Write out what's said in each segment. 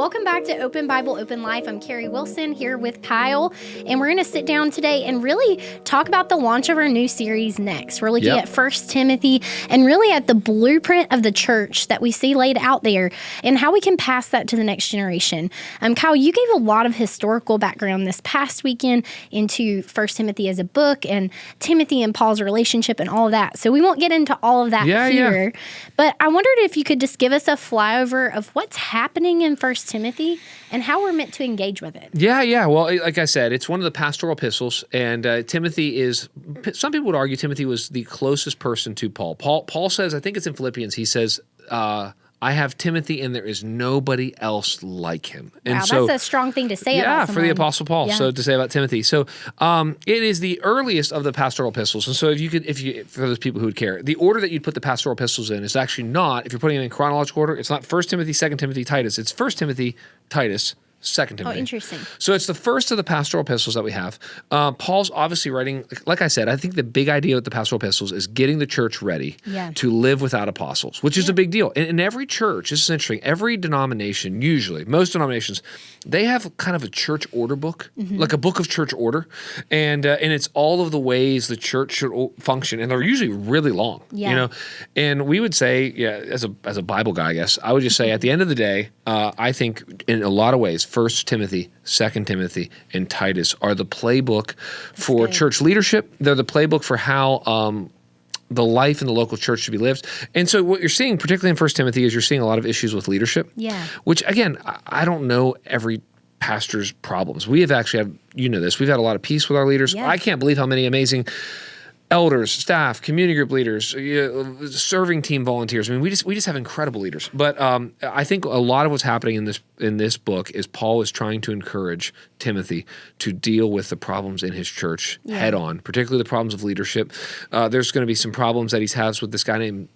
Welcome back to Open Bible, Open Life. I'm Kari Wilson here with Kyle, and we're going to sit down today and really talk about the launch of our new series next. We're looking at 1 Timothy and really at the blueprint of the church that we see laid out there and how we can pass that to the next generation. Kyle, you gave a lot of historical background this past weekend into 1 Timothy as a book and Timothy and Paul's relationship and all of that. So we won't get into all of that here. But I wondered if you could just give us a flyover of what's happening in 1 Timothy and how we're meant to engage with it. Yeah. Well, like I said, it's one of the pastoral epistles, and Timothy is, some people would argue Timothy was the closest person to Paul. Paul says, I think it's in Philippians, he says, I have Timothy, and there is nobody else like him. And wow, that's a strong thing to say about someone. For the Apostle Paul, so to say about Timothy. So it is the earliest of the pastoral epistles. And so if you, for those people who would care, the order that you'd put the pastoral epistles in is actually not, if you're putting them in chronological order, it's not 1 Timothy, 2 Timothy, Titus. It's 1 Timothy, Titus, 2 Timothy. Oh, interesting. So it's the first of the pastoral epistles that we have. Paul's obviously writing, like I said, I think the big idea with the pastoral epistles is getting the church ready to live without apostles, which is a big deal. In every church, this is interesting, every denomination, usually, most denominations, they have kind of a church order book, like a book of church order, and it's all of the ways the church should function, and they're usually really long, you know? And we would say, as a Bible guy, I guess, I would just say at the end of the day, I think in a lot of ways, 1 Timothy, 2 Timothy, and Titus are the playbook for church leadership. They're the playbook for how the life in the local church should be lived. And so what you're seeing, particularly in 1 Timothy, is you're seeing a lot of issues with leadership, which, again, I don't know every pastor's problems. We have actually had, you know this, we've had a lot of peace with our leaders. I can't believe how many amazing elders, staff, community group leaders, serving team volunteers. I mean, we just have incredible leaders. But I think a lot of what's happening in this book is Paul is trying to encourage Timothy to deal with the problems in his church head on, particularly the problems of leadership. There's going to be some problems that he has with this guy named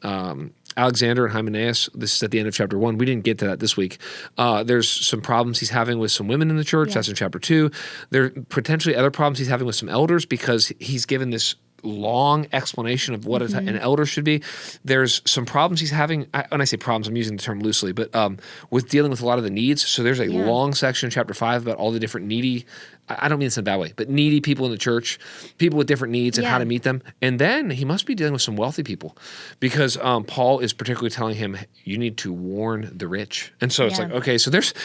Alexander and Hymenaeus. This is at the end of chapter 1. We didn't get to that this week. There's some problems he's having with some women in the church. That's in chapter 2. There are potentially other problems he's having with some elders because he's given this long explanation of what an elder should be. There's some problems he's having. When I say problems, I'm using the term loosely, but with dealing with a lot of the needs. So there's a long section in chapter 5 about all the different needy, I don't mean this in a bad way, but needy people in the church, people with different needs and how to meet them. And then he must be dealing with some wealthy people because Paul is particularly telling him, you need to warn the rich. And so it's like, okay, so there's,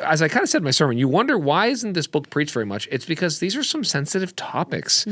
as I kind of said in my sermon, you wonder why isn't this book preached very much? It's because these are some sensitive topics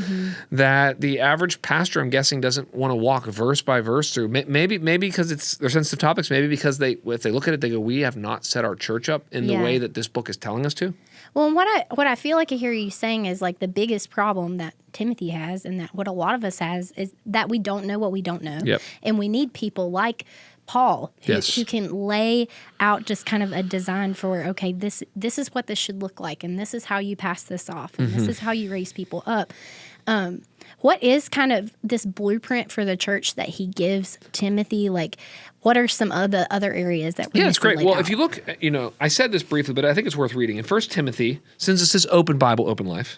that the average pastor, I'm guessing, doesn't want to walk verse by verse through. Maybe because they're sensitive topics, maybe because if they look at it, they go, we have not set our church up in the way that this book is telling us to. Well, and what I feel like I hear you saying is like the biggest problem that Timothy has and that what a lot of us has is that we don't know what we don't know. And we need people like Paul who can lay out just kind of a design for, okay, this is what this should look like, and this is how you pass this off, and this is how you raise people up. What is kind of this blueprint for the church that he gives Timothy? Like, what are some of the other areas that we're it's great. Well, if you look, I said this briefly, but I think it's worth reading. In 1 Timothy, since this is Open Bible, Open Life,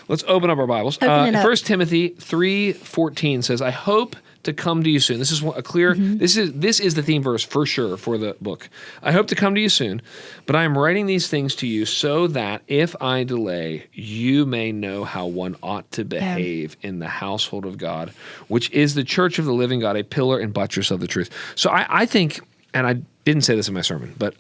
let's open up our Bibles. 1 Timothy 3:14 says, I hope to come to you soon. This is a clear, this is the theme verse for sure for the book. I hope to come to you soon, but I am writing these things to you so that if I delay, you may know how one ought to behave in the household of God, which is the church of the living God, a pillar and buttress of the truth. So I think, and I didn't say this in my sermon, but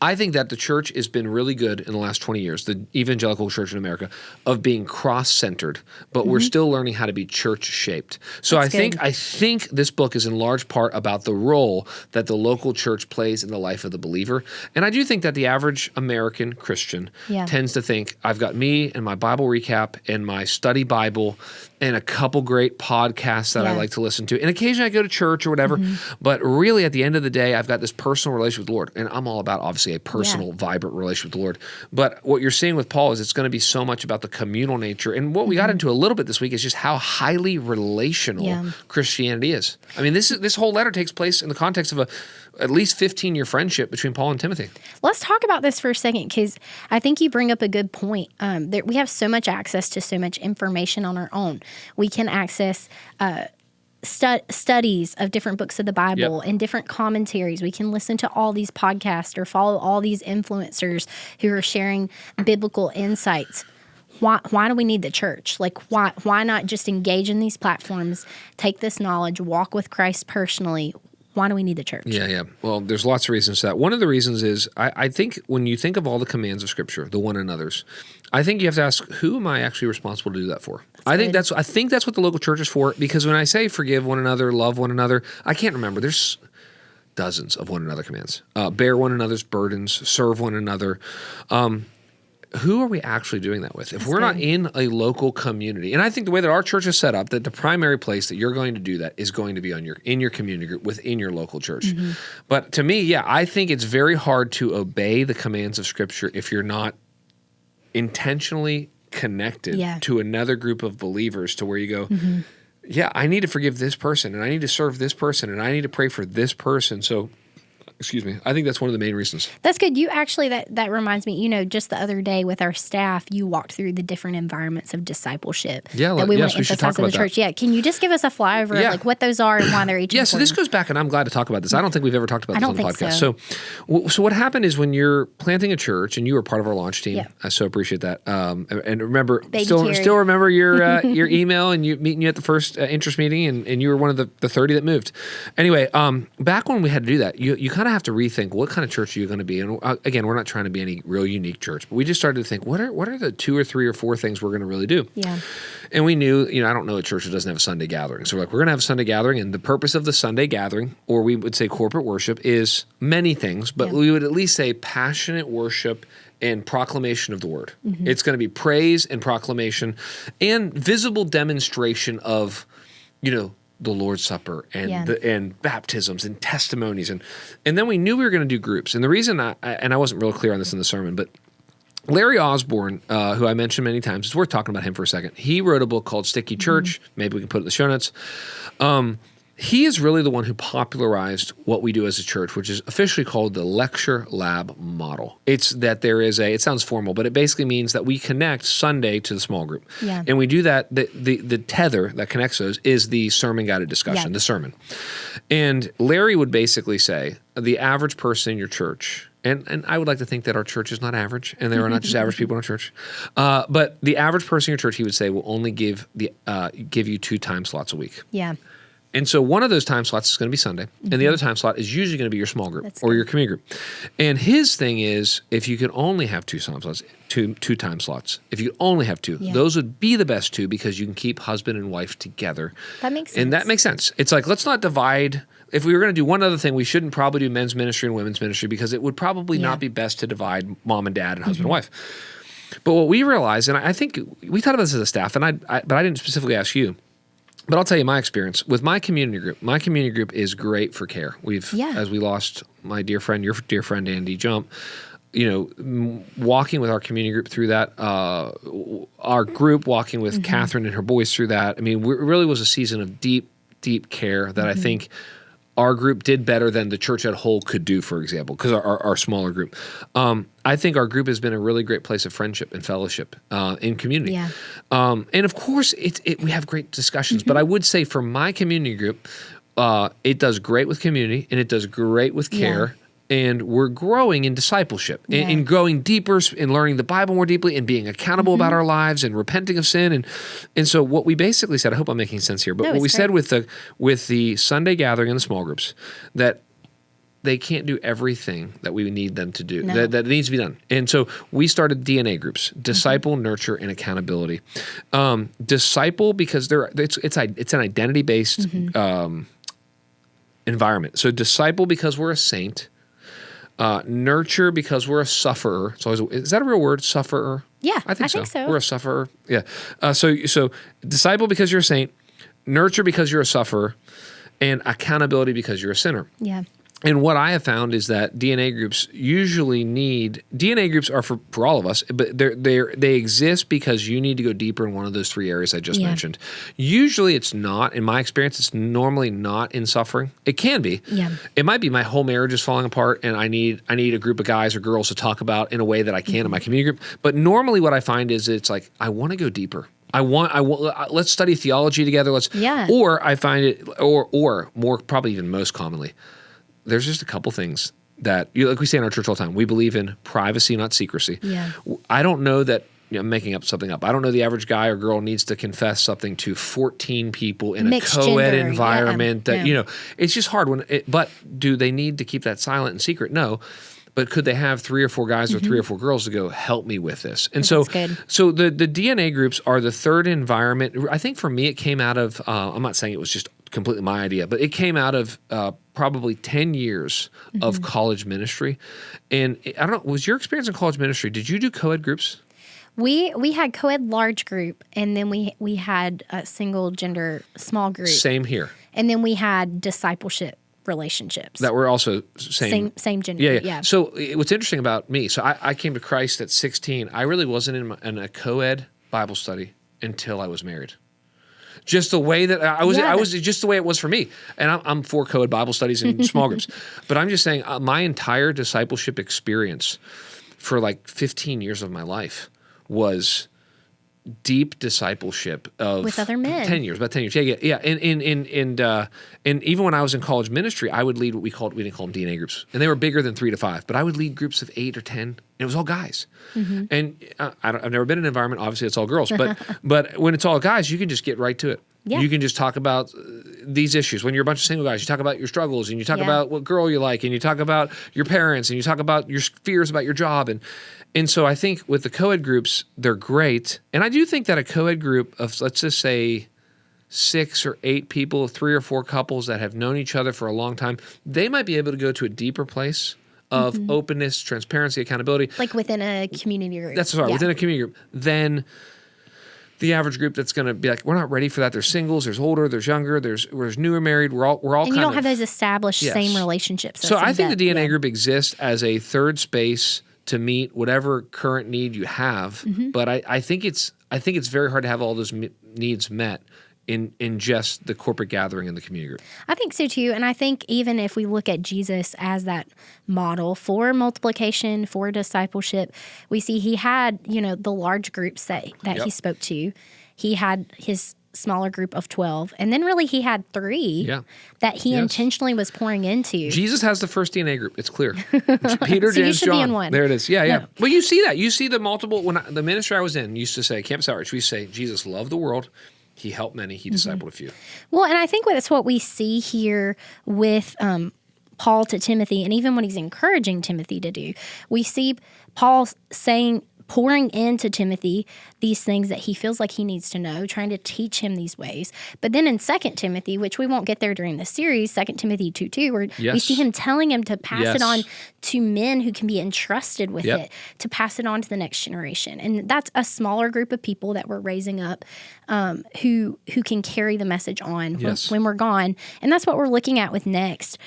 I think that the church has been really good in the last 20 years, the evangelical church in America, of being cross-centered, but we're still learning how to be church-shaped. So I think this book is in large part about the role that the local church plays in the life of the believer. And I do think that the average American Christian tends to think, I've got me and my Bible recap and my study Bible and a couple great podcasts that I like to listen to. And occasionally I go to church or whatever, but really at the end of the day, I've got this personal relationship with the Lord. And I'm all about, obviously, a personal, vibrant relationship with the Lord. But what you're seeing with Paul is it's going to be so much about the communal nature. And what we got into a little bit this week is just how highly relational Christianity is. I mean, this whole letter takes place in the context of at least 15-year friendship between Paul and Timothy. Let's talk about this for a second, because I think you bring up a good point. We have so much access to so much information on our own. We can access studies of different books of the Bible and different commentaries. We can listen to all these podcasts or follow all these influencers who are sharing biblical insights. Why do we need the church? Like, why not just engage in these platforms, take this knowledge, walk with Christ personally? Why do we need the church? Yeah. Well, there's lots of reasons to that. One of the reasons is I think when you think of all the commands of Scripture, the one another's, I think you have to ask, who am I actually responsible to do that for? I think that's what the local church is for, because when I say forgive one another, love one another, I can't remember. There's dozens of one another commands. Bear one another's burdens, serve one another. Who are we actually doing that with? If we're not in a local community, and I think the way that our church is set up, that the primary place that you're going to do that is going to be in your community group within your local church. Mm-hmm. But to me, I think it's very hard to obey the commands of Scripture if you're not intentionally connected to another group of believers to where you go, I need to forgive this person, and I need to serve this person, and I need to pray for this person. So excuse me, I think that's one of the main reasons. That's good. You actually, that reminds me, just the other day with our staff, you walked through the different environments of discipleship that we want to emphasize in the church. Yeah. Can you just give us a flyover of like what those are and why they're each important? So this goes back, and I'm glad to talk about this. I don't think we've ever talked about this on the podcast. So what happened is when you're planting a church, and you were part of our launch team, I so appreciate that. And remember, still remember your email and you meeting you at the first interest meeting, and you were one of the 30 that moved. Anyway, back when we had to do that, you kind of have to rethink what kind of church are you going to be. And again, we're not trying to be any real unique church, but we just started to think, what are the 2 or 3 or 4 things we're going to really do? Yeah. And we knew, I don't know a church that doesn't have a Sunday gathering. So we're like, we're going to have a Sunday gathering, and the purpose of the Sunday gathering, or we would say corporate worship, is many things, but we would at least say passionate worship and proclamation of the word. Mm-hmm. It's going to be praise and proclamation and visible demonstration of, the Lord's Supper and baptisms and testimonies. And then we knew we were going to do groups. And the reason I wasn't real clear on this in the sermon, but Larry Osborne, who I mentioned many times, it's worth talking about him for a second. He wrote a book called Sticky Church. Maybe we can put it in the show notes. He is really the one who popularized what we do as a church, which is officially called the lecture lab model. It's that it sounds formal, but it basically means that we connect Sunday to the small group. Yeah. And we do that, the tether that connects those is the sermon guided discussion, the sermon. And Larry would basically say, the average person in your church, and I would like to think that our church is not average, and there are not just average people in our church, but the average person in your church, he would say, will only give you 2 time slots a week. Yeah. And so one of those time slots is going to be Sunday, and the other time slot is usually going to be your small group or your community group. And his thing is, if you could only have 2 time slots, two time slots, if you only have 2, those would be the best 2 because you can keep husband and wife together. That makes sense. And that makes sense. It's like, let's not divide. If we were going to do one other thing, we shouldn't probably do men's ministry and women's ministry, because it would probably not be best to divide mom and dad and husband and wife. But what we realized, and I think we thought about this as a staff, but I didn't specifically ask you. But I'll tell you my experience with my community group. My community group is great for care. As we lost my dear friend, your dear friend Andy Jump, walking with our community group through that, our group walking with Catherine and her boys through that. I mean, it really was a season of deep, deep care that I think our group did better than the church as a whole could do, for example, because our smaller group. I think our group has been a really great place of friendship and fellowship in community. Yeah. And of course, we have great discussions, but I would say for my community group, it does great with community, and it does great with care. And we're growing in discipleship and growing deeper in learning the Bible more deeply and being accountable about our lives and repenting of sin. And so what we basically said, I hope I'm making sense here, but what we said with the Sunday gathering and the small groups, that they can't do everything that we need them to do, that needs to be done. And so we started DNA groups, disciple, nurture, and accountability. Disciple, because it's an identity-based environment. So disciple because we're a saint. Nurture because we're a sufferer. Is that a real word, sufferer? Yeah, I think so. We're a sufferer. Yeah. So disciple because you're a saint, nurture because you're a sufferer, and accountability because you're a sinner. Yeah. And what I have found is that DNA groups are for all of us, but they exist because you need to go deeper in one of those 3 areas I just mentioned. Usually it's not, in my experience, it's normally not in suffering. It can be. Yeah. It might be my whole marriage is falling apart and I need a group of guys or girls to talk about in a way that I can in my community group. But normally what I find is it's like, I want to go deeper. Let's study theology together. Or I find it, or more probably even most commonly, there's just a couple things that, like we say in our church all the time, we believe in privacy, not secrecy. Yeah. I don't know that, I'm making something up. I don't know the average guy or girl needs to confess something to 14 people in Mixed a co-ed gender. environment. It's just hard. But do they need to keep that silent and secret? No. But could they have 3 or 4 guys or 3 or 4 girls to go, help me with this? And so the DNA groups are the third environment. I think for me, it came out of, I'm not saying it was just completely my idea, but it came out of probably 10 years of college ministry. And I don't know, was your experience in college ministry, did you do co-ed groups? We had co-ed large group, and then we had a single gender small group. Same here. And then we had discipleship relationships that were also same gender. Yeah. So what's interesting about me, so I came to Christ at 16. I really wasn't in a co-ed Bible study until I was married. Just the way that I was just the way it was for me. And I'm for co-ed Bible studies and small groups. But I'm just saying my entire discipleship experience for like 15 years of my life was deep discipleship of with other men. 10 years, about 10 years. Yeah. And even when I was in college ministry, I would lead we didn't call them DNA groups. And they were bigger than 3 to 5, but I would lead groups of 8 or 10, and it was all guys. And I've never been in an environment, obviously it's all girls, but when it's all guys, you can just get right to it. Yeah. You can just talk about these issues. When you're a bunch of single guys, you talk about your struggles, and you talk about what girl you like, and you talk about your parents, and you talk about your fears about your job. And so I think with the co-ed groups, they're great. And I do think that a co-ed group of, let's just say, 6 or 8 people, 3 or 4 couples that have known each other for a long time, they might be able to go to a deeper place of openness, transparency, accountability. Like within a community group. That's right, within a community group. Then the average group that's going to be like, we're not ready for that. There's singles, there's older, there's younger, there's newer married. We're all and you don't have those established same relationships. So I think the DNA group exists as a third space to meet whatever current need you have. But I think it's very hard to have all those needs met in just the corporate gathering in the community group. I think so too. And I think even if we look at Jesus as that model for multiplication, for discipleship, we see he had, the large groups that he spoke to. He had his smaller group of 12. And then really he had 3 that he intentionally was pouring into. Jesus has the first DNA group. It's clear. Peter, so James, John. Be in one. There it is. Yeah. Well, you see that. You see the multiple. When the ministry I was in used to say, Campus Outreach, we say, Jesus loved the world. He helped many. He discipled a few. Well, and I think that's what we see here with Paul to Timothy, and even when he's encouraging Timothy to do. We see Paul pouring into Timothy these things that he feels like he needs to know, trying to teach him these ways. But then in 2 Timothy, which we won't get there during the series, 2 Timothy 2:2, where we see him telling him to pass it on to men who can be entrusted with it, to pass it on to the next generation. And that's a smaller group of people that we're raising up who can carry the message on when we're gone. And that's what we're looking at with next.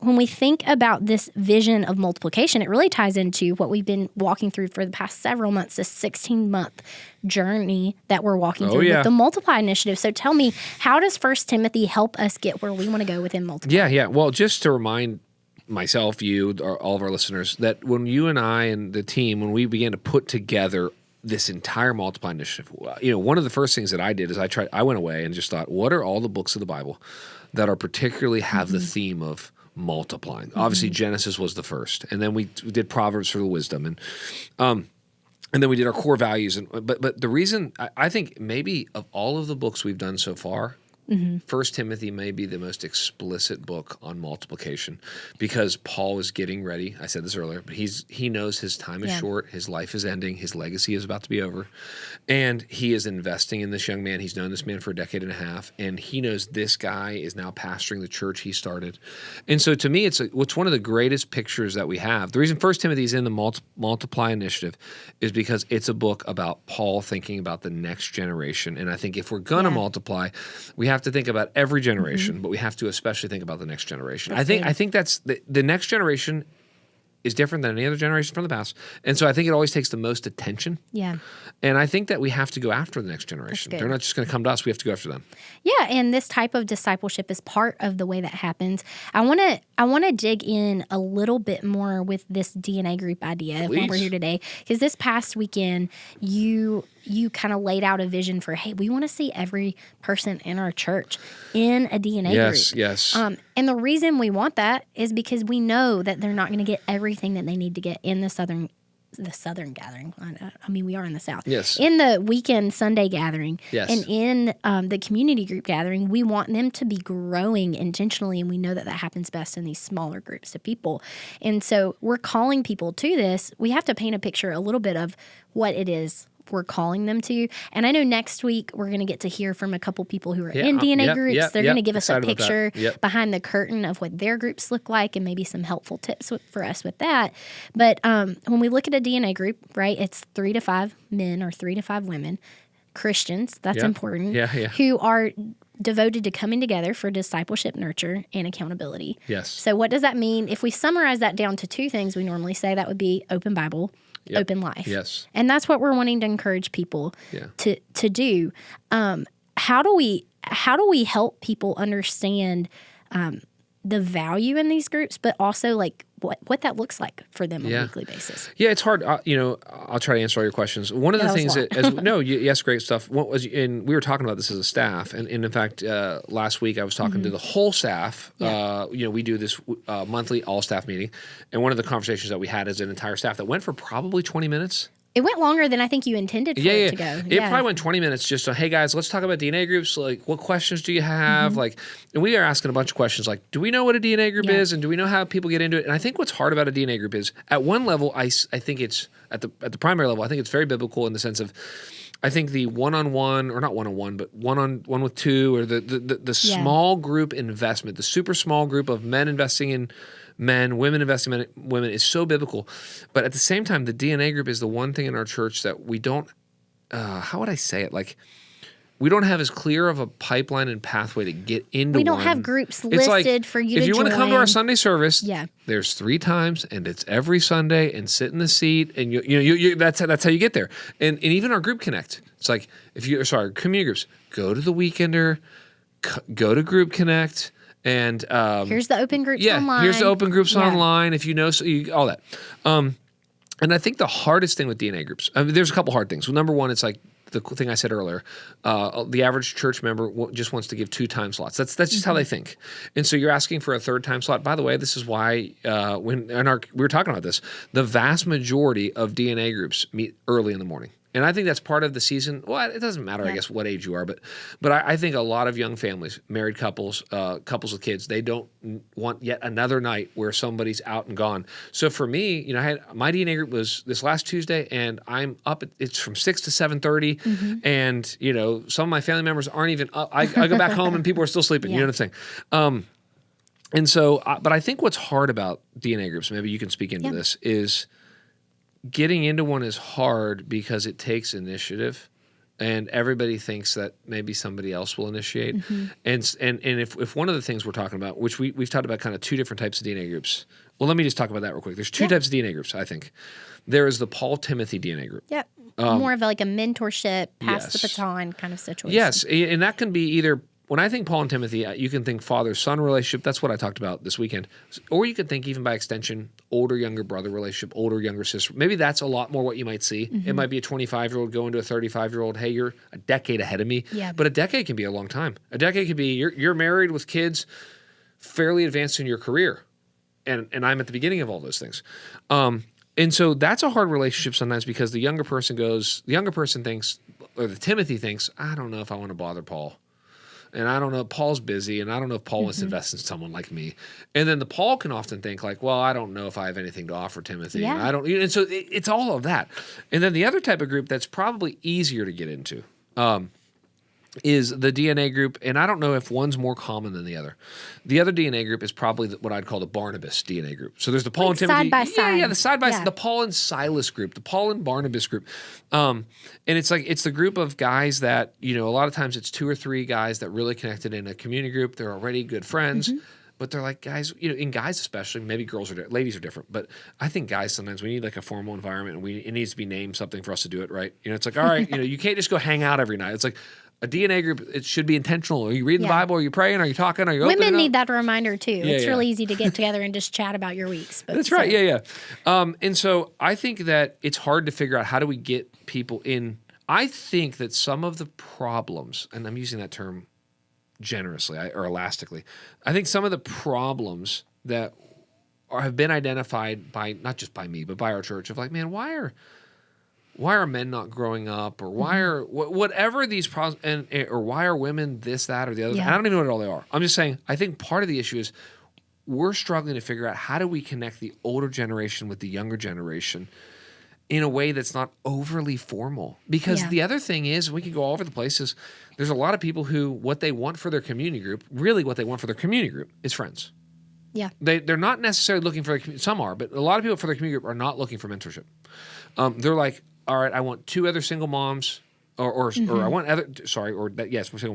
When we think about this vision of multiplication, it really ties into what we've been walking through for the past several months, this 16-month journey that we're walking through with the Multiply Initiative. So tell me, how does 1 Timothy help us get where we want to go within Multiply? Yeah. Well, just to remind myself, you, all of our listeners, that when you and I and the team, when we began to put together this entire Multiply Initiative, one of the first things that I did is I went away and just thought, what are all the books of the Bible that are particularly have the theme of multiplying? Obviously, Genesis was the first, and then we did Proverbs for the wisdom, and then we did our core values. But the reason I think maybe of all of the books we've done so far, 1 Timothy may be the most explicit book on multiplication, because Paul is getting ready. I said this earlier, but he knows his time is short, his life is ending, his legacy is about to be over, and he is investing in this young man. He's known this man for a decade and a half, and he knows this guy is now pastoring the church he started. And so to me, it's one of the greatest pictures that we have. The reason 1 Timothy is in the Multiply Initiative is because it's a book about Paul thinking about the next generation. And I think if we're going to multiply, we have to think about every generation, but we have to especially think about the next generation. I think that's the next generation is different than any other generation from the past. And so I think it always takes the most attention. Yeah. And I think that we have to go after the next generation. They're not just going to come to us. We have to go after them. Yeah, and this type of discipleship is part of the way that happens. I want to dig in a little bit more with this DNA group idea while we're here today, because this past weekend you kind of laid out a vision for, hey, we want to see every person in our church in a DNA group. Yes. And the reason we want that is because we know that they're not going to get everything that they need to get in the Southern gathering. I mean, we are in the South. Yes. In the weekend Sunday gathering. Yes. And in the community group gathering, we want them to be growing intentionally, and we know that happens best in these smaller groups of people. And so we're calling people to this. We have to paint a picture a little bit of what it is we're calling them to. And I know next week we're going to get to hear from a couple people who are in DNA groups. They're going to give us a picture behind the curtain of what their groups look like and maybe some helpful tips for us with that. But when we look at a DNA group, right, it's 3 to 5 men or 3 to 5 women, Christians, that's important, who are devoted to coming together for discipleship, nurture, and accountability. Yes. So what does that mean? If we summarize that down to 2 things we normally say, that would be open Bible, open life. Yes. And that's what we're wanting to encourage people to do. How do we help people understand the value in these groups, but also like what that looks like for them on a weekly basis? Yeah, it's hard. I'll try to answer all your questions. One of the things yes, great stuff. And we were talking about this as a staff, and in fact, last week I was talking to the whole staff. We do this monthly all staff meeting, and one of the conversations that we had as an entire staff that went for probably 20 minutes. It went longer than I think you intended for it to go. It probably went 20 minutes just on, hey guys, let's talk about DNA groups. Like, what questions do you have? And we are asking a bunch of questions like, do we know what a DNA group is? And do we know how people get into it? And I think what's hard about a DNA group is, at one level, I think it's, at the primary level, I think it's very biblical in the sense of, I think the one-on-one, or not one-on-one, but one-on-one with 2, or the small group investment, the super small group of men investing in men, women investing in women is so biblical. But at the same time, the DNA group is the one thing in our church that we don't, how would I say it? Like, we don't have as clear of a pipeline and pathway to get into. We don't have groups listed for you to join. If you want to come to our Sunday service, there's 3 times, and it's every Sunday, and sit in the seat, and you that's how you get there. And even our group connect, it's like, community groups, go to the Weekender, go to Group Connect. And here's the open groups online. Here's the open groups online. If you know, all that. And I think the hardest thing with DNA groups, there's a couple hard things. Well, number one, it's like the thing I said earlier. The average church member just wants to give 2 time slots. That's just how they think. And so you're asking for a 3rd time slot. By the way, this is why we were talking about this. The vast majority of DNA groups meet early in the morning. And I think that's part of the season. Well, it doesn't matter, I guess, what age you are. But I think a lot of young families, married couples, couples with kids, they don't want yet another night where somebody's out and gone. So for me, I had my DNA group was this last Tuesday, and I'm up. It's from 6 to 7:30, and some of my family members aren't even up. I go back home and people are still sleeping. You know what I'm saying? And so, but I think what's hard about DNA groups, maybe you can speak into this, is getting into one is hard because it takes initiative, and everybody thinks that maybe somebody else will initiate. And if one of the things we're talking about, which we've talked about kind of 2 different types of DNA groups. Well, let me just talk about that real quick. There's 2 types of DNA groups, I think. There is the Paul Timothy DNA group. Yep. More of like a mentorship, pass the baton kind of situation. Yes, and that can be either. When I think Paul and Timothy, you can think father-son relationship. That's what I talked about this weekend. Or you could think, even by extension, older-younger brother relationship, older-younger sister. Maybe that's a lot more what you might see. It might be a 25-year-old going to a 35-year-old. Hey, you're a decade ahead of me. Yeah. But a decade can be a long time. A decade could be you're married with kids, fairly advanced in your career. And I'm at the beginning of all those things. And so that's a hard relationship sometimes, because the younger person thinks, or the Timothy thinks, I don't know if I want to bother Paul. And I don't know, Paul's busy, and I don't know if Paul wants to invest in someone like me. And then the Paul can often think like, well, I don't know if I have anything to offer Timothy. Yeah. And so it's all of that. And then the other type of group that's probably easier to get into is the DNA group, and I don't know if one's more common than the other. The other DNA group is probably what I'd call the Barnabas DNA group. So there's the Paul and Timothy. Side by side. Yeah, the side by side. The Paul and Silas group, the Paul and Barnabas group. And it's the group of guys that, a lot of times it's 2 or 3 guys that really connected in a community group. They're already good friends. But they're like, guys, in guys especially, maybe ladies are different, but I think guys sometimes we need like a formal environment, and it needs to be named something for us to do it, right? It's like, all right, you can't just go hang out every night. It's like a DNA group, it should be intentional. Are you reading the Bible? Are you praying? Are you talking? Are you opening Women up? need that reminder too. It's really easy to get together and just chat about your weeks. But That's right. Yeah. And so I think that it's hard to figure out how do we get people in. I think that some of the problems, and I'm using that term generously or elastically, I think some of the problems that have been identified by, not just by me, but by our church, of like, man, why are men not growing up, or why are whatever these problems, or why are women this, that, or the other? I don't even know what all they are. I'm just saying, I think part of the issue is we're struggling to figure out how do we connect the older generation with the younger generation in a way that's not overly formal. Because the other thing is, we can go all over the places. There's a lot of people who, what they want for their community group, is friends. Yeah. They're not necessarily looking for some are, but a lot of people for their community group are not looking for mentorship. They're like, all right, I want 2 other single moms, or I want single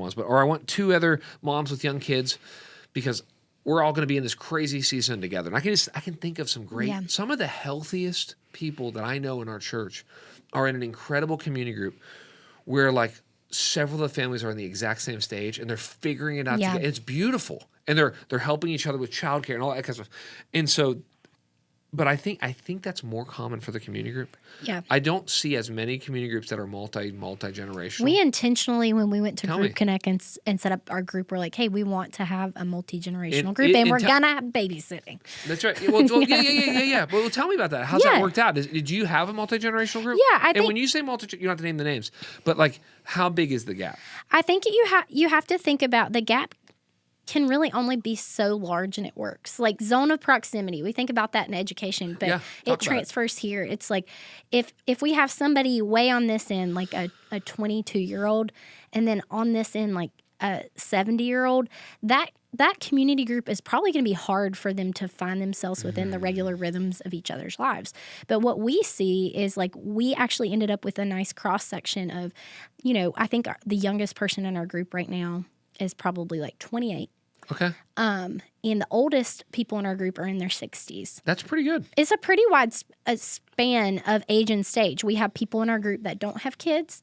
moms, or I want 2 other moms with young kids, because we're all going to be in this crazy season together. And I can think of some of the healthiest people that I know in our church are in an incredible community group where like several of the families are in the exact same stage and they're figuring it out together. It's beautiful. And they're helping each other with childcare and all that kind of stuff. And so, but I think that's more common for the community group. Yeah. I don't see as many community groups that are multi-generational. We intentionally, when we went to Group Connect and set up our group, we're like, hey, we want to have a multi-generational group, and we're going to have babysitting. That's right. Well, yeah. Well, tell me about that. How's that worked out? Did you have a multi-generational group? Yeah, I think. And when you say you don't have to name the names, but like, how big is the gap? I think you have to think about the gap can really only be so large, and it works. Like zone of proximity, we think about that in education, but it transfers here. It's like if we have somebody way on this end, like a 22-year-old, and then on this end, like a 70-year-old, that community group is probably going to be hard for them to find themselves within the regular rhythms of each other's lives. But what we see is like we actually ended up with a nice cross-section of, I think the youngest person in our group right now is probably like 28. Okay. And the oldest people in our group are in their 60s. That's pretty good. It's a pretty wide span of age and stage. We have people in our group that don't have kids.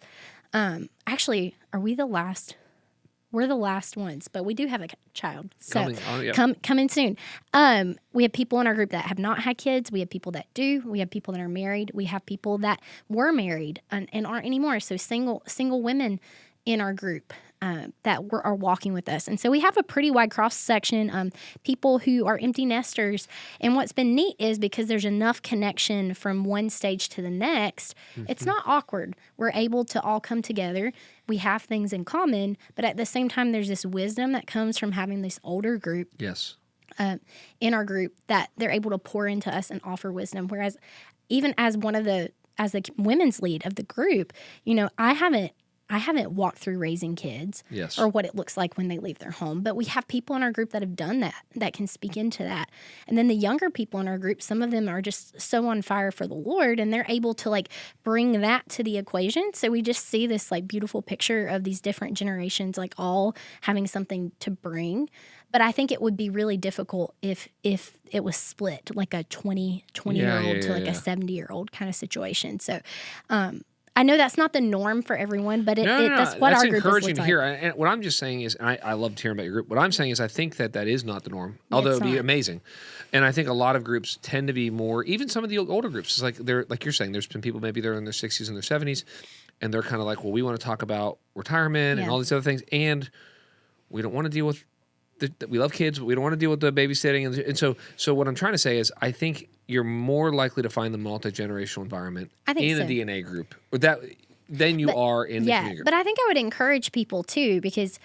Actually, are we the last? We're the last ones, but we do have a child. So coming soon. We have people in our group that have not had kids. We have people that do. We have people that are married. We have people that were married and aren't anymore. So single women in our group that are walking with us. And so we have a pretty wide cross-section, people who are empty nesters. And what's been neat is because there's enough connection from one stage to the next, it's not awkward. We're able to all come together. We have things in common, but at the same time, there's this wisdom that comes from having this older group in our group that they're able to pour into us and offer wisdom. Whereas even as the women's lead of the group, I haven't walked through raising kids or what it looks like when they leave their home, but we have people in our group that have done that can speak into that. And then the younger people in our group, some of them are just so on fire for the Lord, and they're able to like bring that to the equation. So we just see this like beautiful picture of these different generations, like all having something to bring. But I think it would be really difficult if it was split, like a 20-year-old to like a 70-year-old kind of situation. So, I know that's not the norm for everyone, but that's what our group is. That's encouraging to hear. And what I'm just saying is, and I loved hearing about your group. What I'm saying is, I think that is not the norm, although it'd be amazing. And I think a lot of groups tend to be more, even some of the older groups. It's like like you're saying, there's been people maybe they're in their 60s and their 70s, and they're kind of like, well, we want to talk about retirement and all these other things, and we don't want to deal with. We love kids, but we don't want to deal with the babysitting. And so what I'm trying to say is I think you're more likely to find the multi-generational environment in a DNA group than you are in the community group. But I think I would encourage people too, because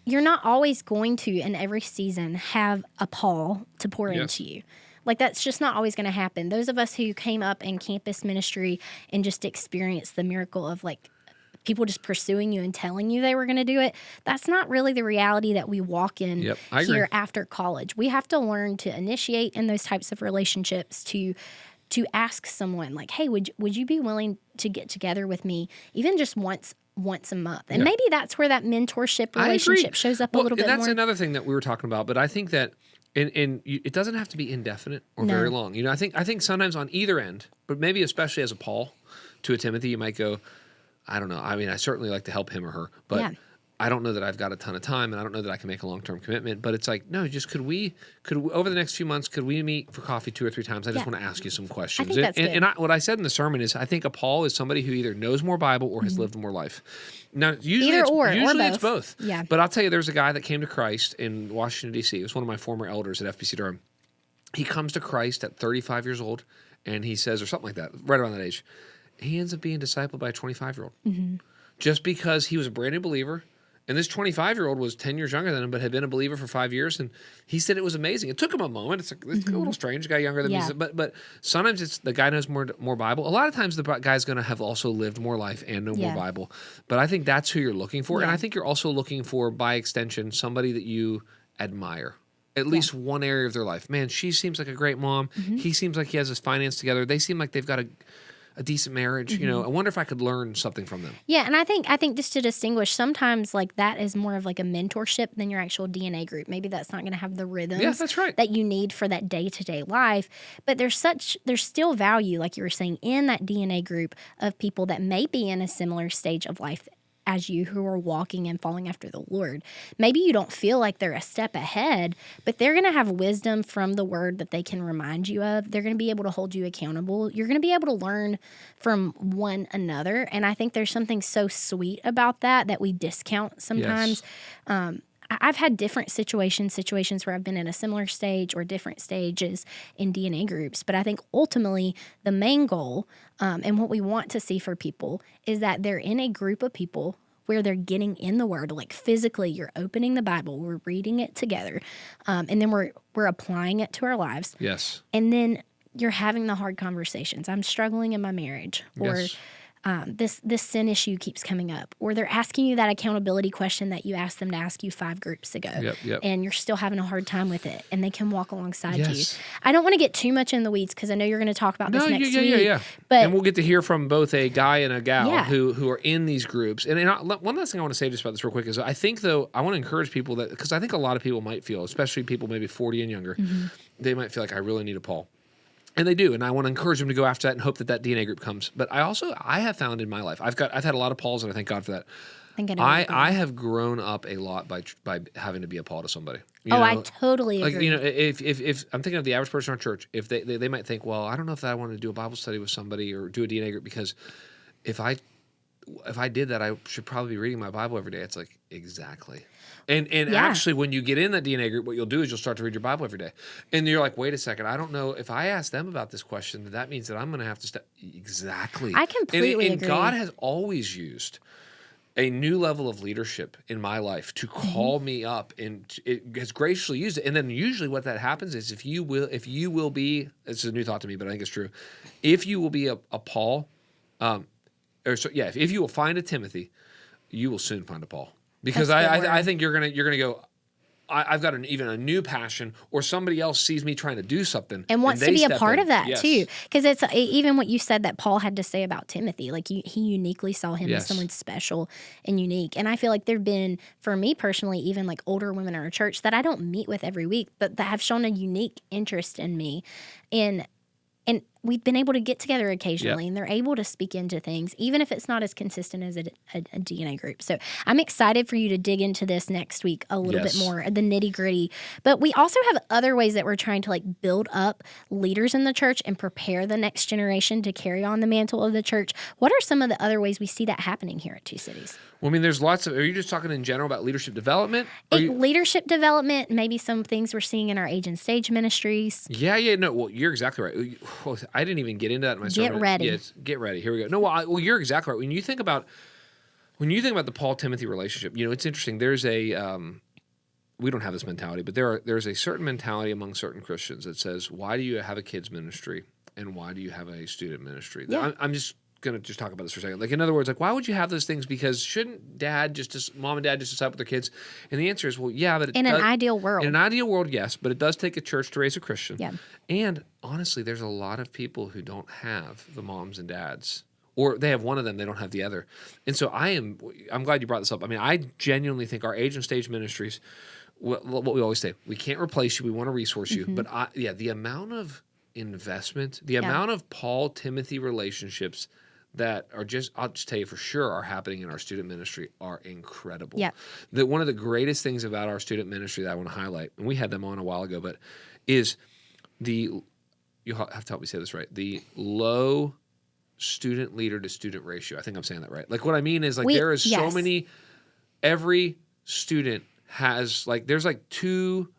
you're not always going to, in every season, have a Paul to pour into you. Like, that's just not always going to happen. Those of us who came up in campus ministry and just experienced the miracle of like people just pursuing you and telling you they were going to do it, that's not really the reality that we walk in here after college. We have to learn to initiate in those types of relationships, to ask someone like, hey, would you be willing to get together with me even just once a month? And maybe that's where that mentorship relationship shows up a little bit more. That's another thing that we were talking about. But I think that It doesn't have to be indefinite or very long. I think sometimes on either end, but maybe especially as a Paul to a Timothy, you might go, I don't know. I mean, I certainly like to help him or her, but I don't know that I've got a ton of time, and I don't know that I can make a long-term commitment. But it's like, no, just could we over the next few months, could we meet for coffee 2 or 3 times? I just want to ask you some questions. I think that's good. What I said in the sermon is, I think a Paul is somebody who either knows more Bible or has lived more life. Now, usually it's both. Yeah. But I'll tell you, there's a guy that came to Christ in Washington, D.C. It was one of my former elders at FBC Durham. He comes to Christ at 35 years old, and he says, or something like that, right around that age, he ends up being discipled by a 25-year-old. Mm-hmm. Just because he was a brand new believer. And this 25-year-old was 10 years younger than him, but had been a believer for 5 years. And he said it was amazing. It took him a moment. It's a little strange, a guy younger than me. But sometimes it's the guy knows more Bible. A lot of times the guy's going to have also lived more life and know more Bible. But I think that's who you're looking for. And I think you're also looking for, by extension, somebody that you admire. At least one area of their life. Man, she seems like a great mom. Mm-hmm. He seems like he has his finance together. They seem like they've got a decent marriage. I wonder if I could learn something from them. Yeah, and I think just to distinguish, sometimes like that is more of like a mentorship than your actual DNA group. Maybe that's not going to have the rhythms that you need for that day-to-day life, but there's still value, like you were saying, in that DNA group of people that may be in a similar stage of life as you, who are walking and following after the Lord. Maybe you don't feel like they're a step ahead, but they're going to have wisdom from the word that they can remind you of. They're going to be able to hold you accountable. You're going to be able to learn from one another. And I think there's something so sweet about that we discount sometimes. Yes. I've had different situations where I've been in a similar stage or different stages in DNA groups. But I think ultimately the main goal and what we want to see for people is that they're in a group of people where they're getting in the Word, like physically you're opening the Bible, we're reading it together, and then we're applying it to our lives. Yes. And then you're having the hard conversations. I'm struggling in my marriage, or this sin issue keeps coming up, or they're asking you that accountability question that you asked them to ask you 5 groups ago, and you're still having a hard time with it, and they can walk alongside you. I don't want to get too much in the weeds because I know you're going to talk about this next week. But, and we'll get to hear from both a guy and a gal who are in these groups. And one last thing I want to say just about this real quick is I think, though, I want to encourage people that, because I think a lot of people might feel, especially people maybe 40 and younger, they might feel like I really need a Paul. And they do, and I want to encourage them to go after that and hope that DNA group comes. But I have found in my life, I've had a lot of Pauls, and I thank God for that. I have grown up a lot by having to be a Paul to somebody. I totally agree. Like, if I'm thinking of the average person in our church, if they might think, well, I don't know if I want to do a Bible study with somebody or do a DNA group, because if I did that, I should probably be reading my Bible every day. It's like, exactly. And actually, when you get in that DNA group, what you'll do is you'll start to read your Bible every day. And you're like, wait a second, I don't know. If I ask them about this question, that means that I'm going to have to step. Exactly. I completely agree. And God has always used a new level of leadership in my life to call me up, and it has graciously used it. And then usually what that happens is if you will be, this is a new thought to me, but I think it's true. If you will be a Paul, if you will find a Timothy, you will soon find a Paul. Because I think you're gonna go, I've got even a new passion, or somebody else sees me trying to do something and wants to be a part of that too. Because it's even what you said that Paul had to say about Timothy. Like he uniquely saw him as someone special and unique. And I feel like there've been, for me personally, even like older women in our church that I don't meet with every week, but that have shown a unique interest in me. And we've been able to get together occasionally, and they're able to speak into things, even if it's not as consistent as a DNA group. So I'm excited for you to dig into this next week a little bit more, the nitty-gritty. But we also have other ways that we're trying to like build up leaders in the church and prepare the next generation to carry on the mantle of the church. What are some of the other ways we see that happening here at Two Cities? Well, I mean, there's lots of. Are you just talking in general about leadership development? Leadership development, maybe some things we're seeing in our age and stage ministries. No. Well, you're exactly right. Well, I didn't even get into that in my sermon. Get ready. Yes, get ready. Here we go. No, well, you're exactly right. When you think about the Paul-Timothy relationship, it's interesting. There's a we don't have this mentality, but there's a certain mentality among certain Christians that says, why do you have a kids ministry and why do you have a student ministry? Yeah. I'm just going to talk about this for a second. Like, in other words, like, why would you have those things? Because shouldn't mom and dad just disciple their kids? And the answer is, well, yeah, but in an ideal world, yes, but it does take a church to raise a Christian. Yeah. And honestly, there's a lot of people who don't have the moms and dads, or they have one of them, they don't have the other. And so I'm glad you brought this up. I mean, I genuinely think our age and stage ministries, what we always say, we can't replace you. We want to resource you. But the amount of investment, the amount of Paul-Timothy relationships that are I'll just tell you for sure are happening in our student ministry are incredible. Yeah. One of the greatest things about our student ministry that I want to highlight, and we had them on a while ago, but is you'll have to help me say this right, the low student leader to student ratio. I think I'm saying that right. Like what I mean is there is so many, every student has there's two,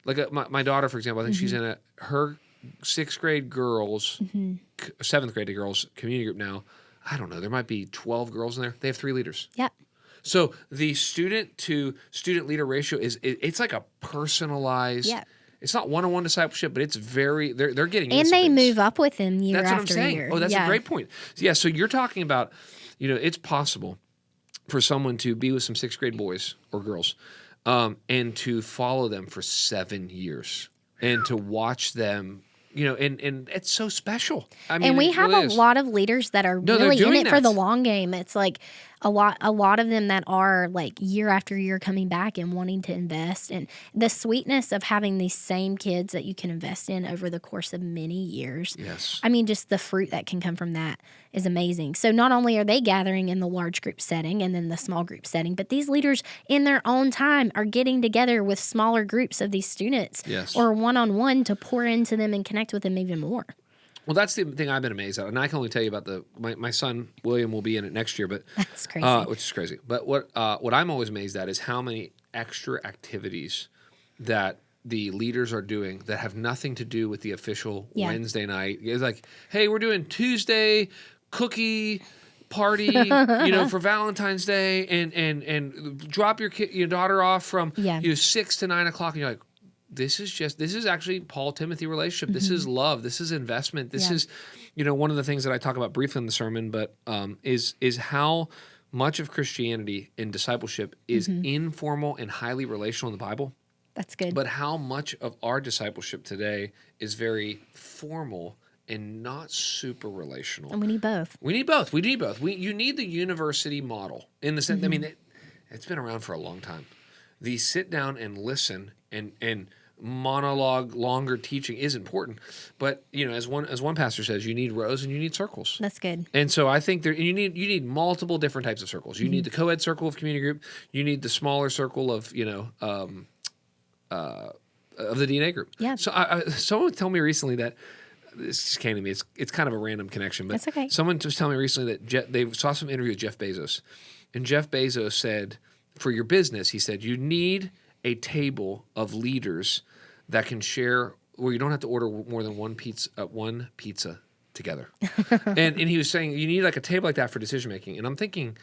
my daughter, for example, I think she's in her 6th grade girls, 7th grade girls community group now. I don't know. There might be 12 girls in there. They have 3 leaders. Yep. So the student to student leader ratio it's like a personalized. Yeah. It's not one-on-one discipleship, but it's very. They're getting. And they move up with them year after year. That's what I'm saying. Oh, that's a great point. Yeah. So you're talking about, it's possible for someone to be with some 6th grade boys or girls, and to follow them for 7 years, and to watch them. And it's so special. I mean, and we have a lot of leaders that are really in it for the long game. It's a lot of them that are year after year coming back and wanting to invest. And the sweetness of having these same kids that you can invest in over the course of many years. Yes. I mean, just the fruit that can come from that is amazing. So not only are they gathering in the large group setting and then the small group setting, but these leaders in their own time are getting together with smaller groups of these students or one-on-one to pour into them and connect with them even more. Well, that's the thing I've been amazed at, and I can only tell you about my son William will be in it next year, but that's crazy. Which is crazy. But what I'm always amazed at is how many extra activities that the leaders are doing that have nothing to do with the official Wednesday night. It's like, hey, we're doing Tuesday cookie party, for Valentine's Day, and drop your daughter off from 6 to 9 o'clock, and you're like. This is actually Paul-Timothy relationship. This is love. This is investment. This is, one of the things that I talk about briefly in the sermon, but is how much of Christianity and discipleship is informal and highly relational in the Bible. That's good. But how much of our discipleship today is very formal and not super relational. And we need both. You need the university model in the sense, I mean, it's been around for a long time. The sit down and listen and monologue, longer teaching is important, but as one pastor says, you need rows and you need circles. That's good. And so I think you need multiple different types of circles. You need the co-ed circle of community group. You need the smaller circle of of the DNA group. Yeah. So someone told me recently that this just came to me. It's kind of a random connection, but that's okay. Someone was telling me recently that they saw some interview with Jeff Bezos, and Jeff Bezos said, for your business, he said you need a table of leaders that can share, where you don't have to order more than one pizza together. and he was saying you need a table like that for decision making. And I'm thinking,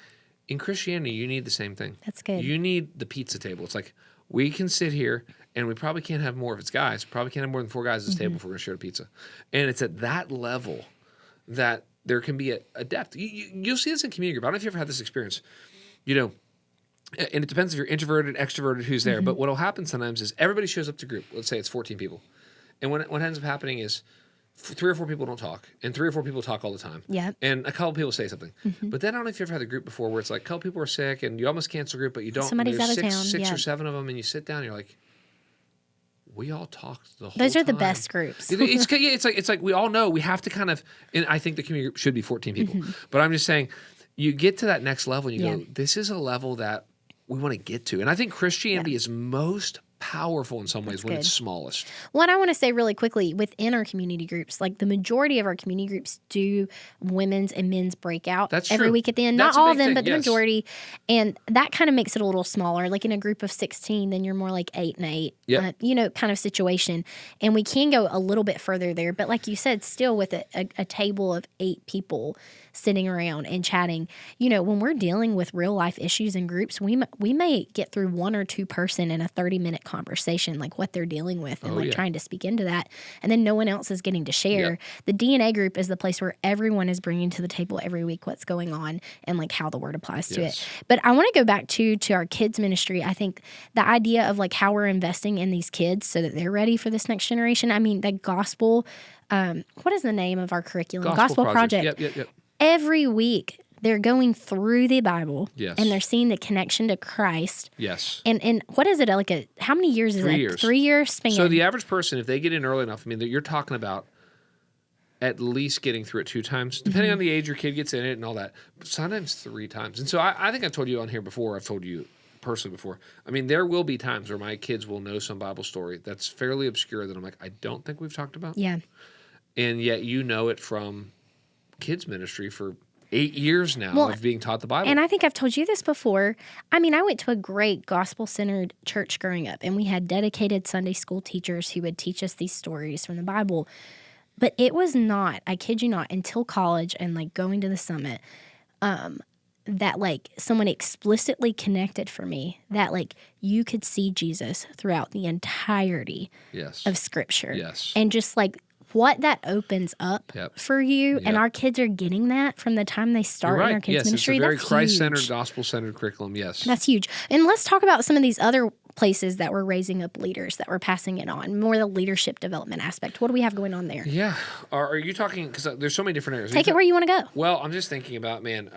in Christianity, you need the same thing. That's good. You need the pizza table. It's like we can sit here and we probably can't have more if it's guys. Probably can't have more than 4 guys at this table if we're going to share a pizza. And it's at that level that there can be a depth. You'll see this in community group. I don't know if you ever had this experience. And it depends if you're introverted, extroverted, who's there. But what will happen sometimes is everybody shows up to group. Let's say it's 14 people. And what ends up happening is 3 or 4 people don't talk, and 3 or 4 people talk all the time. Yeah. And a couple people say something. But then I don't know if you've ever had a group before where it's like a couple people are sick, and you almost cancel a group, but you don't. Somebody's out of town. Six or 7 of them, and you sit down, and you're like, we all talk the whole time. Those are the best groups. It's like we all know we have to kind of, and I think the community group should be 14 people. But I'm just saying, you get to that next level, and you go, this is a level that we want to get to. And I think Christianity is most powerful in some ways when it's smallest. Well, I want to say really quickly, within our community groups, the majority of our community groups do women's and men's breakout every week at the end. Not all of them, but the majority. And that kind of makes it a little smaller. In a group of 16, then you're more like 8 and 8, kind of situation. And we can go a little bit further there. But like you said, still with a table of 8 people sitting around and chatting, when we're dealing with real life issues in groups, we may get through 1 or 2 person in a 30-minute conversation, what they're dealing with and trying to speak into that. And then no one else is getting to share. Yep. The DNA group is the place where everyone is bringing to the table every week what's going on and how the word applies to it. But I want to go back to our kids ministry. I think the idea of how we're investing in these kids so that they're ready for this next generation. I mean, the gospel, what is the name of our curriculum? Gospel Project. Yep. Every week, they're going through the Bible, Yes. and they're seeing the connection to Christ. Yes. And what is it, like how many years is 3 it? years. 3 year span. So the average person, if they get in early enough, I mean, you're talking about at least getting through it 2 times, depending on the age your kid gets in it and all that, but sometimes 3 times. And so I think I've told you on here before, I've told you personally before, I mean, there will be times where my kids will know some Bible story that's fairly obscure that I'm like, I don't think we've talked about. Yeah. And yet you know it from kids ministry for 8 years now of being taught the Bible. And I think I've told you this before. I mean, I went to a great gospel-centered church growing up, and we had dedicated Sunday school teachers who would teach us these stories from the Bible. But it was not, I kid you not, until college and like going to the summit, that like someone explicitly connected for me that like you could see Jesus throughout the entirety of Scripture. Yes. And just like what that opens up for you. And our kids are getting that from the time they start in our kids' ministry. It's a very That's Christ-centered, huge. gospel-centered curriculum, yes. That's huge. And let's talk about some of these other places that we're raising up leaders, that we're passing it on, more the leadership development aspect. What do we have going on there? Yeah. Are you talking, because there's so many different areas. Take it where you want to go. Well, I'm just thinking about, man,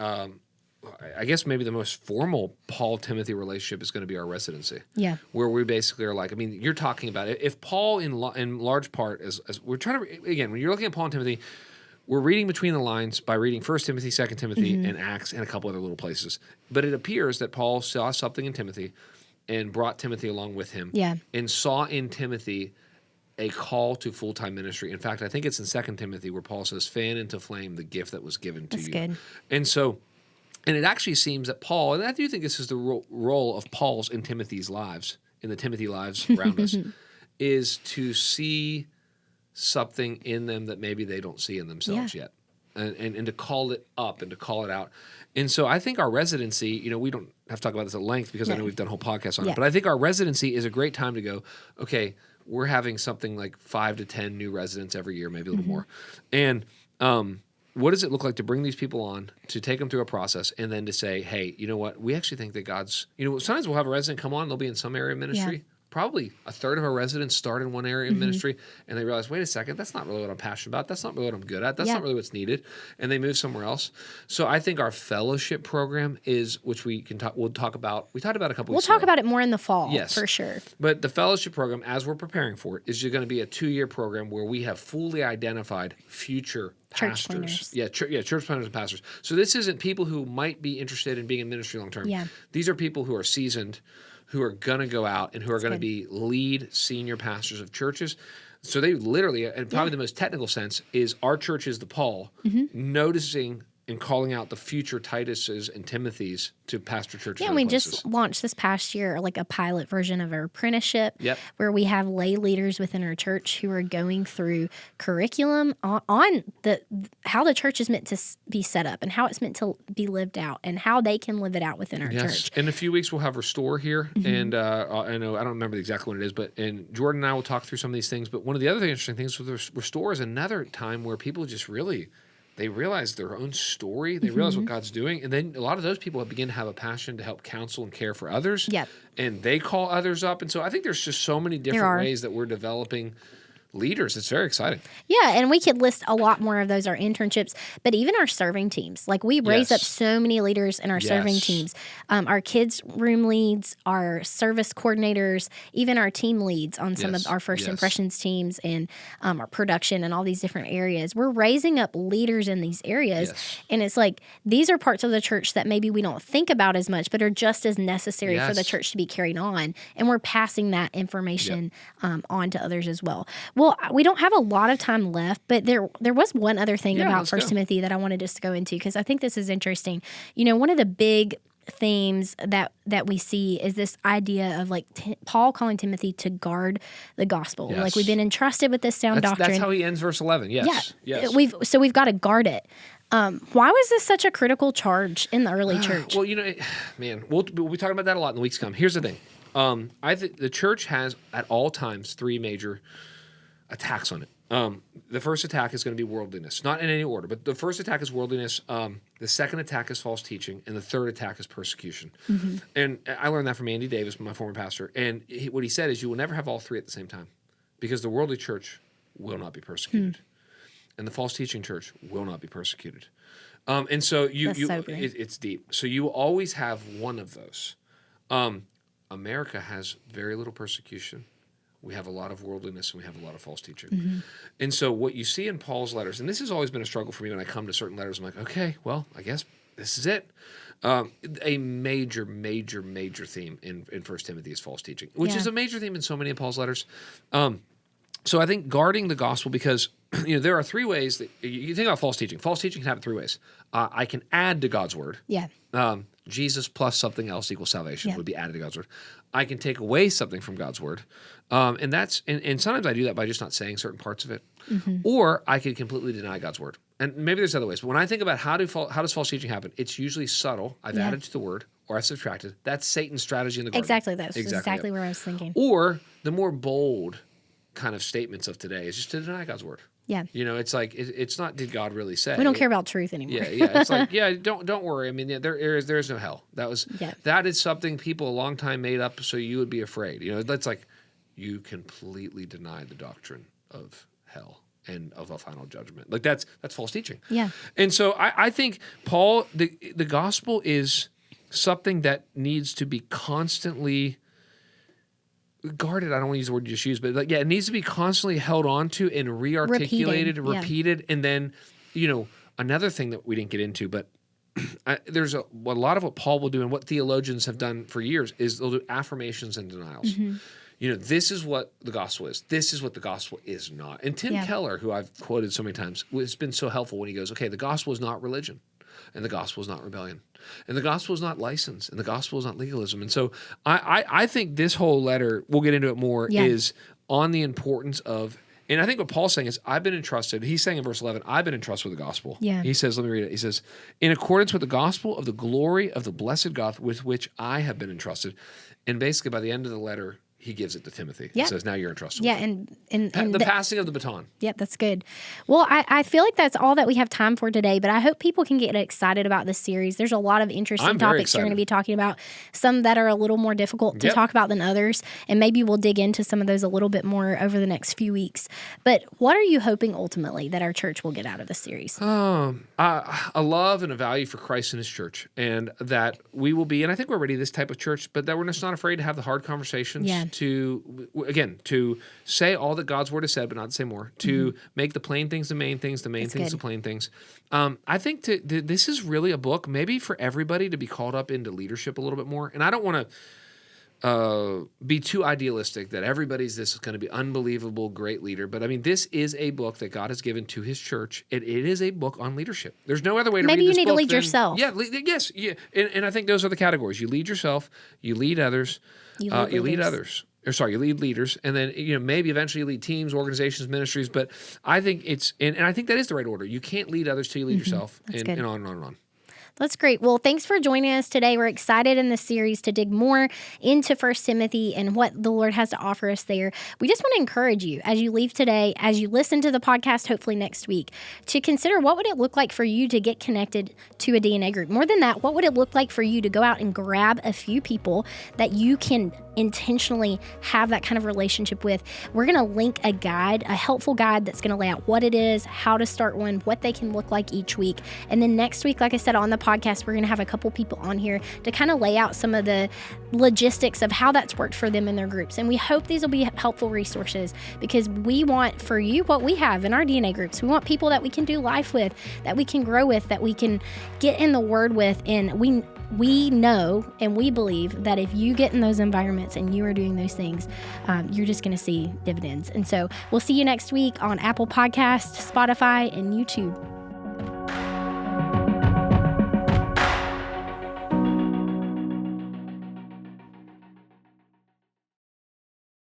I guess maybe the most formal Paul-Timothy relationship is going to be our residency. Yeah. Where we basically are like, I mean, you're talking about it. If Paul in large part, as we're trying to, again, when you're looking at Paul and Timothy, we're reading between the lines by reading 1 Timothy, 2 Timothy, and Acts, and a couple other little places. But it appears that Paul saw something in Timothy and brought Timothy along with him. Yeah. And saw in Timothy a call to full-time ministry. In fact, I think it's in 2 Timothy where Paul says, fan into flame the gift that was given to you. That's good. And so, and it actually seems that Paul, and I do think this is the role of Paul's in Timothy's lives, in the Timothy lives around us, is to see something in them that maybe they don't see in themselves yet. And to call it up and to call it out. And so I think our residency, you know, we don't have to talk about this at length because I know we've done a whole podcast on it, but I think our residency is a great time to go, okay, we're having something like 5 to 10 new residents every year, maybe a little more. And what does it look like to bring these people on, to take them through a process, and then to say, hey, you know what, we actually think that God's, you know, sometimes we'll have a resident come on, they'll be in some area of ministry. Yeah. Probably a third of our residents start in one area of ministry, and they realize, wait a second, that's not really what I'm passionate about. That's not really what I'm good at. That's not really what's needed. And they move somewhere else. So I think our fellowship program is, which we'll talk about. We talked about a couple weeks ago. We'll talk about it more in the fall, for sure. But the fellowship program, as we're preparing for it, is going to be a 2-year program where we have fully identified future pastors. Church planners. Church planners and pastors. So this isn't people who might be interested in being in ministry long term. Yeah. These are people who are seasoned, who are going to go out and who are going to be lead senior pastors of churches. So they literally, and probably the most technical sense, is our church is the Paul, noticing and calling out the future Tituses and Timothys to pastor churches. Yeah, and we just launched this past year like a pilot version of our apprenticeship where we have lay leaders within our church who are going through curriculum on how the church is meant to be set up and how it's meant to be lived out and how they can live it out within our church. In a few weeks, we'll have Restore here. And I know, I don't remember exactly what it is, and Jordan and I will talk through some of these things. But one of the other interesting things with Restore is another time where people just really, they realize their own story. They realize what God's doing. And then a lot of those people begin to have a passion to help counsel and care for others. Yep. And they call others up. And so I think there's just so many different ways that we're developing leaders. It's very exciting. Yeah, and we could list a lot more of those, our internships, but even our serving teams. Like we raise up so many leaders in our serving teams. Our kids' room leads, our service coordinators, even our team leads on some of our first impressions teams and our production and all these different areas. We're raising up leaders in these areas. And it's like these are parts of the church that maybe we don't think about as much, but are just as necessary for the church to be carried on. And we're passing that information on to others as well. Well, we don't have a lot of time left, but there was one other thing about 1 Timothy that I wanted us to go into because I think this is interesting. You know, one of the big themes that we see is this idea of like Paul calling Timothy to guard the gospel. Like we've been entrusted with this sound doctrine. That's how he ends verse 11. Yes. We've got to guard it. Why was this such a critical charge in the early church? Well, you know, man, we'll be talking about that a lot in the weeks to come. Here's the thing. I think the church has at all times 3 major attacks on it. The first attack is going to be worldliness, not in any order, but the first attack is worldliness. The second attack is false teaching, and the third attack is persecution. And I learned that from Andy Davis, my former pastor. And what he said is, you will never have all 3 at the same time, because the worldly church will not be persecuted. and the false teaching church will not be persecuted. And so it's deep. So you always have one of those. America has very little persecution. We have a lot of worldliness, and we have a lot of false teaching. Mm-hmm. And so what you see in Paul's letters, and this has always been a struggle for me when I come to certain letters, I'm like, okay, well, I guess this is it. A major theme in 1 Timothy is false teaching, which is a major theme in so many of Paul's letters. So I think guarding the gospel, because there are three ways that you think about false teaching. False teaching can happen three ways. I can add to God's word. Yeah. Jesus plus something else equals salvation would be added to God's word. I can take away something from God's word. And sometimes I do that by just not saying certain parts of it. Mm-hmm. Or I can completely deny God's word. And maybe there's other ways. But when I think about how does false teaching happen, it's usually subtle. I've added to the word, or I've subtracted. That's Satan's strategy in the garden. Exactly. That's exactly where I was thinking. Or the more bold kind of statements of today is just to deny God's word. Yeah. It's like, it's not, did God really say? We don't care about truth anymore. Yeah. It's like, don't worry. I mean, there is no hell. That is something people a long time made up so you would be afraid. That's like, you completely deny the doctrine of hell and of a final judgment. Like that's false teaching. Yeah. And so I think, Paul, the gospel is something that needs to be constantly guarded. I don't want to use the word you just used, but it needs to be constantly held on to and re-articulated, repeated. And then, another thing that we didn't get into, but there's a lot of what Paul will do and what theologians have done for years is they'll do affirmations and denials. Mm-hmm. This is what the gospel is. This is what the gospel is not. And Tim Keller, who I've quoted so many times, has been so helpful when he goes, okay, the gospel is not religion, and the gospel is not rebellion, and the gospel is not license, and the gospel is not legalism. And so I think this whole letter, we'll get into it more, is on the importance of, and I think what Paul's saying is, I've been entrusted, he's saying in verse 11, I've been entrusted with the gospel. Yeah. He says, let me read it. He says, in accordance with the gospel of the glory of the blessed God with which I have been entrusted. And basically by the end of the letter, he gives it to Timothy. He says, now you're entrusted with it. And the passing of the baton. Yep, that's good. Well, I feel like that's all that we have time for today, but I hope people can get excited about this series. There's a lot of interesting topics you're going to be talking about, some that are a little more difficult to talk about than others, and maybe we'll dig into some of those a little bit more over the next few weeks. But what are you hoping ultimately that our church will get out of this series? A love and a value for Christ and his church, and that we will be, and I think we're already this type of church, but that we're just not afraid to have the hard conversations. Yeah. To say all that God's word has said, but not to say more, to make the plain things the main things, the main things the plain things. I think this is really a book maybe for everybody to be called up into leadership a little bit more. And I don't want to be too idealistic that everybody's this is going to be unbelievable, great leader. But I mean, this is a book that God has given to his church. It is a book on leadership. There's no other way to read this book. Maybe you need to lead yourself. Yeah, yes. Yeah. And I think those are the categories. You lead yourself, you lead others, you lead others. You lead leaders, and then maybe eventually you lead teams, organizations, ministries. But I think and I think that is the right order. You can't lead others till you lead yourself, and on and on and on. That's great. Well, thanks for joining us today. We're excited in this series to dig more into 1 Timothy and what the Lord has to offer us there. We just want to encourage you as you leave today, as you listen to the podcast, hopefully next week, to consider what would it look like for you to get connected to a DNA group. More than that, what would it look like for you to go out and grab a few people that you can intentionally have that kind of relationship with? We're going to link a guide, a helpful guide that's going to lay out what it is, how to start one, what they can look like each week. And then next week, like I said, on the podcast, we're going to have a couple people on here to kind of lay out some of the logistics of how that's worked for them in their groups. And we hope these will be helpful resources because we want for you what we have in our DNA groups. We want people that we can do life with, that we can grow with, that we can get in the Word with. And we know and we believe that if you get in those environments and you are doing those things, you're just going to see dividends. And so we'll see you next week on Apple Podcasts, Spotify, and YouTube.